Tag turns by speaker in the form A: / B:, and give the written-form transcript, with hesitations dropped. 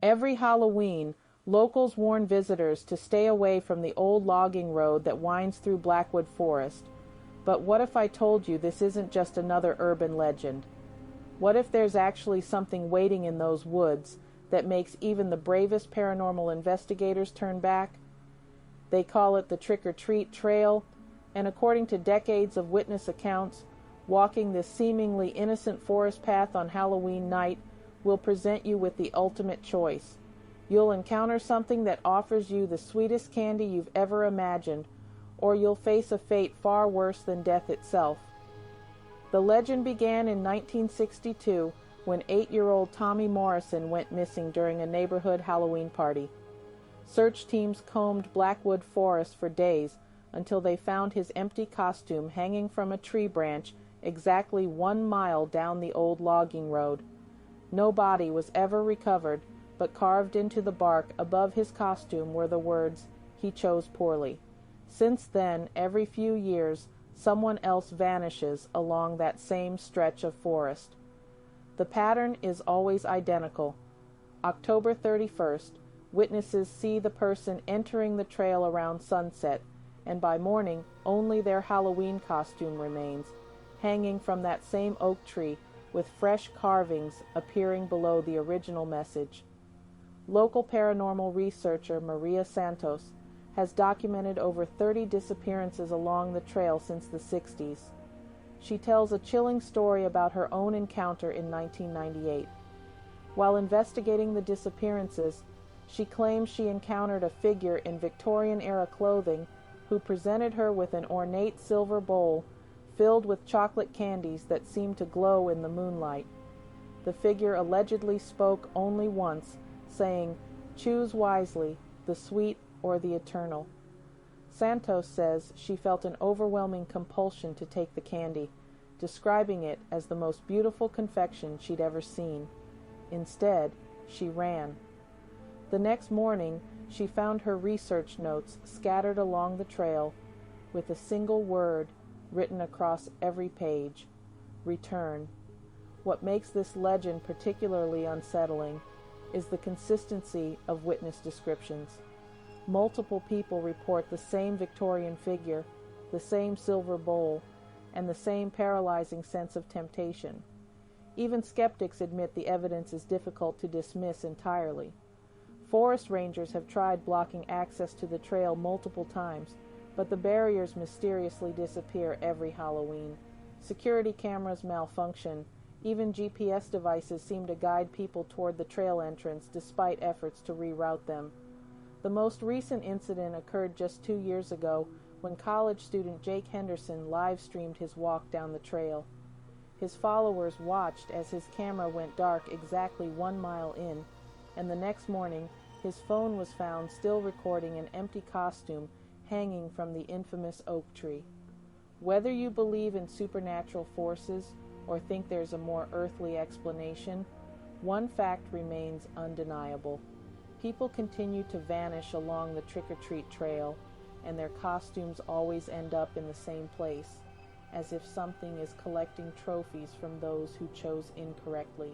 A: Every Halloween, locals warn visitors to stay away from the old logging road that winds through Blackwood Forest. But what if I told you this isn't just another urban legend? What if there's actually something waiting in those woods that makes even the bravest paranormal investigators turn back? They call it the trick-or-treat trail, and according to decades of witness accounts, walking this seemingly innocent forest path on Halloween night will present you with the ultimate choice. You'll encounter something that offers you the sweetest candy you've ever imagined, or you'll face a fate far worse than death itself. The legend began in 1962 when 8-year-old Tommy Morrison went missing during a neighborhood Halloween party. Search teams combed Blackwood Forest for days until they found his empty costume hanging from a tree branch exactly 1 mile down the old logging road. No body was ever recovered, but carved into the bark above his costume were the words, "He chose poorly." Since then, every few years, someone else vanishes along that same stretch of forest. The pattern is always identical. October 31st, witnesses see the person entering the trail around sunset, and by morning, only their Halloween costume remains, hanging from that same oak tree, with fresh carvings appearing below the original message. Local paranormal researcher Maria Santos has documented over 30 disappearances along the trail since the 60s. She tells a chilling story about her own encounter in 1998. While investigating the disappearances, she claims she encountered a figure in Victorian-era clothing who presented her with an ornate silver bowl filled with chocolate candies that seemed to glow in the moonlight. The figure allegedly spoke only once, saying, "Choose wisely, the sweet or the eternal." Santos says she felt an overwhelming compulsion to take the candy, describing it as the most beautiful confection she'd ever seen. Instead, she ran. The next morning, she found her research notes scattered along the trail with a single word written across every page: return. What makes this legend particularly unsettling is the consistency of witness descriptions. Multiple people report the same Victorian figure, the same silver bowl, and the same paralyzing sense of temptation. Even skeptics admit the evidence is difficult to dismiss entirely. Forest rangers have tried blocking access to the trail multiple times, but the barriers mysteriously disappear every Halloween. Security cameras malfunction. Even GPS devices seem to guide people toward the trail entrance despite efforts to reroute them. The most recent incident occurred just 2 years ago when college student Jake Henderson live-streamed his walk down the trail. His followers watched as his camera went dark exactly 1 mile in, and the next morning his phone was found still recording an empty costume hanging from the infamous oak tree. Whether you believe in supernatural forces or think there's a more earthly explanation, one fact remains undeniable. People continue to vanish along the trick-or-treat trail, and their costumes always end up in the same place, as if something is collecting trophies from those who chose incorrectly.